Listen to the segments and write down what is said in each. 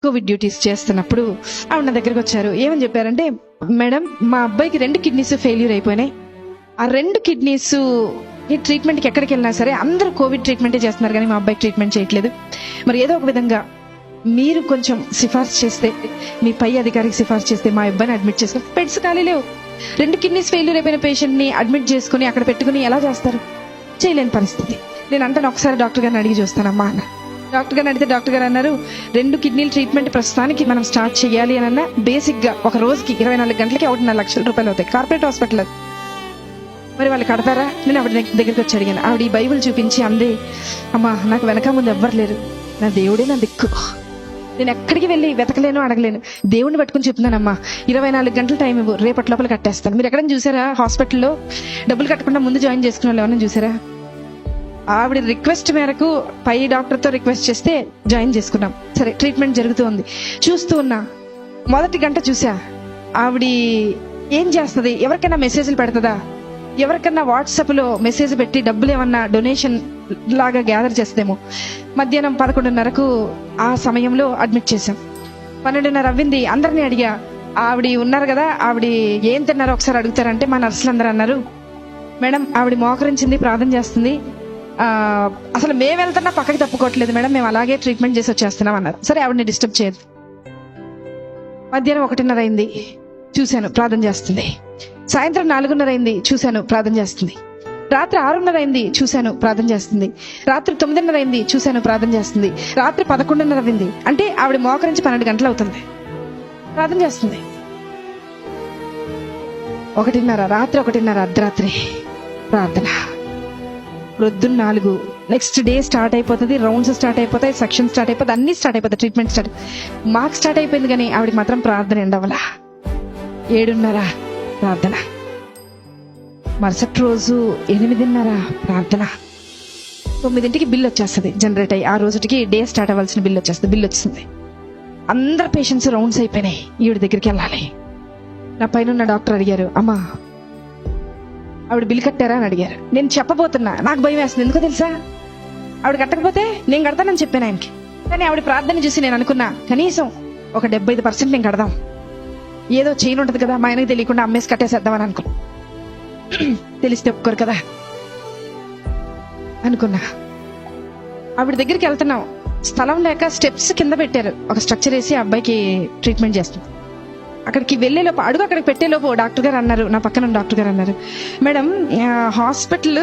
Covid duties చేస్తున్నప్పుడు ఆవిడ నా దగ్గరకు వచ్చారు. ఏమని చెప్పారంటే, మేడం మా అబ్బాయికి 2 కిడ్నీస్ ఫెయిల్యూర్ అయిపోయినాయి. ఆ 2 కిడ్నీస్ ఈ ట్రీట్మెంట్కి ఎక్కడికి వెళ్ళినా సరే అందరూ కోవిడ్ ట్రీట్మెంటే చేస్తున్నారు, కానీ మా అబ్బాయికి ట్రీట్మెంట్ చేయట్లేదు. మరి ఏదో ఒక విధంగా మీరు కొంచెం సిఫార్సు చేస్తే, మీ పై అధికారికి సిఫార్సు చేస్తే మా అబ్బాయిని అడ్మిట్ చేసుకుని, బెడ్స్ ఖాళీ లేవు. 2 కిడ్నీస్ ఫెయిల్యూర్ అయిపోయిన పేషెంట్ ని అడ్మిట్ చేసుకుని అక్కడ పెట్టుకుని ఎలా చేస్తారు? చేయలేని పరిస్థితి. నేను అంటాను, ఒకసారి డాక్టర్ గారిని అడిగి చూస్తానమ్మా అన్న. డాక్టర్ గారిని అడిగితే డాక్టర్ గారు అన్నారు, 2 కిడ్నీల ట్రీట్మెంట్ ప్రస్తుతానికి మనం స్టార్ట్ చేయాలి అని అన్న, బేసిక్ గా ఒక రోజుకి 24 గంటలకి 1.5 లక్షల రూపాయలు అవుతాయి. కార్పొరేట్ హాస్పిటల్ అది. మరి వాళ్ళు కడతారా? నేను ఆవిడ దగ్గరికి వచ్చి అడిగాను. ఆవిడ ఈ బైబిల్ చూపించి అంది, అమ్మా నాకు వెనక ముందు ఎవ్వరు లేరు, నా దేవుడే నా దిక్కు, నేను ఎక్కడికి వెళ్ళి వెతకలేను, అడగలేను, దేవుడిని పట్టుకుని చెప్తున్నానమ్మా, 24 గంటల టైం ఇవ్వు, రేపటి లోపల కట్టేస్తాను. మీరు ఎక్కడైనా చూసారా హాస్పిటల్లో డబ్బులు కట్టకుండా ముందు జాయిన్ చేసుకున్న వాళ్ళు ఏమన్నా చూసారా? ఆవిడ రిక్వెస్ట్ మేరకు పై డాక్టర్ తో రిక్వెస్ట్ చేస్తే జాయిన్ చేసుకున్నాం. సరే, ట్రీట్మెంట్ జరుగుతూ చూస్తూ ఉన్నా. మొదటి గంట చూసా, ఆవిడ ఏం చేస్తుంది, ఎవరికైనా మెసేజ్లు పెడుతుందా, ఎవరికన్నా వాట్సాప్ లో మెసేజ్ పెట్టి డబ్బులు ఏమన్నా డొనేషన్ లాగా గ్యాదర్ చేస్తేమో. మధ్యాహ్నం 11:30కు ఆ సమయంలో అడ్మిట్ చేశాం. 12:30 అవ్వింది. అందరినీ అడిగా, ఆవిడ ఉన్నారు కదా, ఆవిడ ఏం తిన్నారో ఒకసారి అడుగుతారంటే మా నర్సులు అందరూ అన్నారు, మేడం ఆవిడ మోకరించింది, ప్రార్థన చేస్తుంది, అసలు మేము వెళ్తున్నా పక్కకి తప్పుకోవట్లేదు మేడం, మేము అలాగే ట్రీట్మెంట్ చేసి వచ్చేస్తున్నాం అన్నారు. సరే, ఆవిడని డిస్టర్బ్ చేయదు. మధ్యాహ్నం 1:30 అయింది, చూశాను ప్రార్థన చేస్తుంది. సాయంత్రం 4:30 అయింది, చూశాను ప్రార్థన చేస్తుంది. రాత్రి 6:30 అయింది, చూశాను ప్రార్థన చేస్తుంది. రాత్రి 9:30 అయింది, చూశాను ప్రార్థన చేస్తుంది. రాత్రి 11:30 అయింది. అంటే ఆవిడ మోకరించి 12 గంటలు అవుతుంది, ప్రార్థన చేస్తుంది. 1:30 రాత్రి, 1:30 అర్ధరాత్రి ప్రార్థన. ప్రొద్దున్న 4 నెక్స్ట్ డే స్టార్ట్ అయిపోతుంది, రౌండ్స్ స్టార్ట్ అయిపోతాయి, సెక్షన్ స్టార్ట్ అయిపోతుంది, అన్ని స్టార్ట్ అయిపోతాయి, ట్రీట్మెంట్ స్టార్ట్. మాకు స్టార్ట్ అయిపోయింది, కానీ ఆవిడకి మాత్రం ప్రార్థన ఎండవల. 7:30 ప్రార్థన. మరుసటి రోజు 8:30 ప్రార్థన. 9ంటికి బిల్ వచ్చేస్తుంది జనరేట్ అయ్యి. ఆ రోజుకి డే స్టార్ట్ అవ్వాల్సిన బిల్ వచ్చేస్తుంది. బిల్ వచ్చింది. అందరు పేషెంట్స్ రౌండ్స్ అయిపోయినాయి, ఈవిడ దగ్గరికి వెళ్ళాలి. నా పైన ఉన్న డాక్టర్ అడిగారు, అమ్మా ఆవిడ బిల్ కట్టారా అని అడిగారు. నేను చెప్పబోతున్నా, నాకు భయం వేస్తుంది. ఎందుకో తెలుసా, ఆవిడ కట్టకపోతే నేను కడతానని చెప్పాను ఆయనకి. కానీ ఆవిడ ప్రార్థన చూసి నేను అనుకున్నా, కనీసం ఒక 75% నేను కడదాం, ఏదో చైన్ ఉంటది కదా, మా ఆయనకి తెలియకుండా అమ్మేసి కట్టేసేద్దామని అనుకున్నా. తెలిస్తే ఒప్పుకోరు కదా అనుకున్నా. ఆవిడ దగ్గరికి వెళ్తున్నాం, స్థలం లేక స్టెప్స్ కింద పెట్టారు, ఒక స్ట్రక్చర్ వేసి అబ్బాయికి ట్రీట్మెంట్ చేస్తుంది. అక్కడికి వెళ్లేలోపు, అడుగు అక్కడికి పెట్టేలోపు డాక్టర్ గారు అన్నారు, నా పక్కన డాక్టర్ గారు అన్నారు, మేడం హాస్పిటల్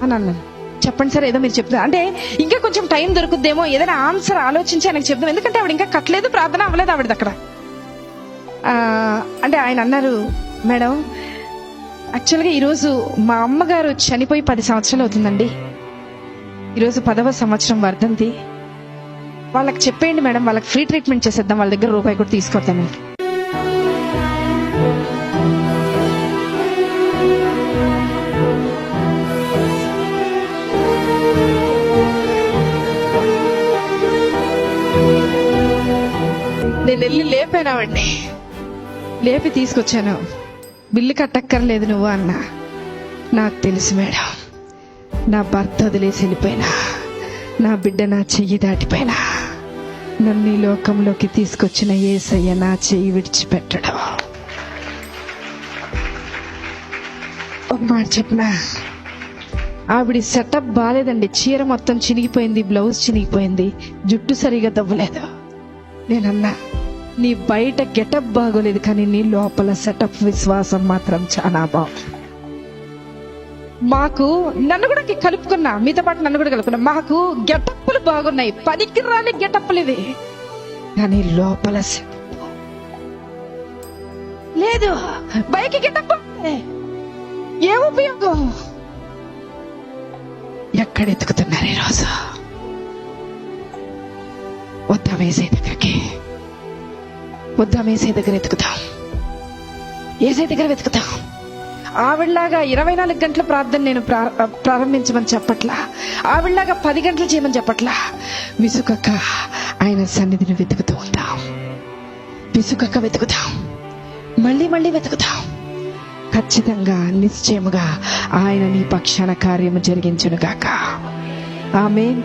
అని అన్నారు. చెప్పండి సార్, ఏదో మీరు చెప్తారు అంటే ఇంకా కొంచెం టైం దొరుకుద్దేమో, ఏదైనా ఆన్సర్ ఆలోచించి ఆయనకు చెప్దాం, ఎందుకంటే ఆవిడ ఇంకా కట్టలేదు, ప్రార్థన అవ్వలేదు ఆవిడది అక్కడ. అంటే ఆయన అన్నారు, మేడం యాక్చువల్గా ఈరోజు మా అమ్మగారు చనిపోయి 10 సంవత్సరాలు అవుతుందండి, ఈరోజు 10వ సంవత్సరం వర్ధంతి. వాళ్ళకి చెప్పేయండి మేడం, వాళ్ళకి ఫ్రీ ట్రీట్మెంట్ చేసేద్దాం, వాళ్ళ దగ్గర రూపాయి కూడా తీసుకొద్దాం. నేను వెళ్ళి లేపానావండి, లేపి తీసుకొచ్చాను. బిల్లు కట్టక్కర్లేదు నువ్వు అన్నా. నాకు తెలుసు మేడం, నా భర్త వదిలేసి వెళ్ళిపోయినా, నా బిడ్డ నా చెయ్యి దాటిపోయినా, నన్ను ఈ లోకంలోకి తీసుకొచ్చిన యేసయ్య నా చెయ్యి విడిచిపెట్టడం. ఒక మాట చెప్పనా, ఆవిడ సెటప్ బాలేదండి, చీర మొత్తం చినిగిపోయింది, బ్లౌజ్ చినిగిపోయింది, జుట్టు సరిగా దవ్వలేదు. నేనన్నా, నీ బయట గెటప్ బాగోలేదు, కానీ నీ లోపల సెటప్ విశ్వాసం మాత్రం చాలా బాగుంది. మాకు నన్ను కూడా కలుపుకున్నా, మీతో పాటు నన్ను కూడా కలుపుకున్నా. మాకు గెటప్పులు బాగున్నాయి, పనికి రాని గెటప్పులు ఇవి, కానీ లోపల లేదు. బయకి గెటప్ ఏ ఉపయోగం? ఎక్కడ ఎత్తుకుతున్నారు ఈరోజు? వద్దా వేసే దగ్గరికి, వద్దా వేసే దగ్గర ఎత్తుకుతాం, ఏసే దగ్గర వెతుకుతాం. ఆవిడలాగా 24 గంటల ప్రార్థన నేను ప్రారంభించమని చెప్పట్లా, ఆవిడలాగా 10 గంటలు చేయమని చెప్పట్లా. విసుకక్క ఆయన సన్నిధిని వెతుకుతూ ఉంటాం, విసుకక్క వెతుకుతాం, మళ్ళీ మళ్ళీ వెతుకుతాం. ఖచ్చితంగా నిశ్చయముగా ఆయన నీ పక్షాన కార్యము జరిగించునుగాక. ఆమేన్.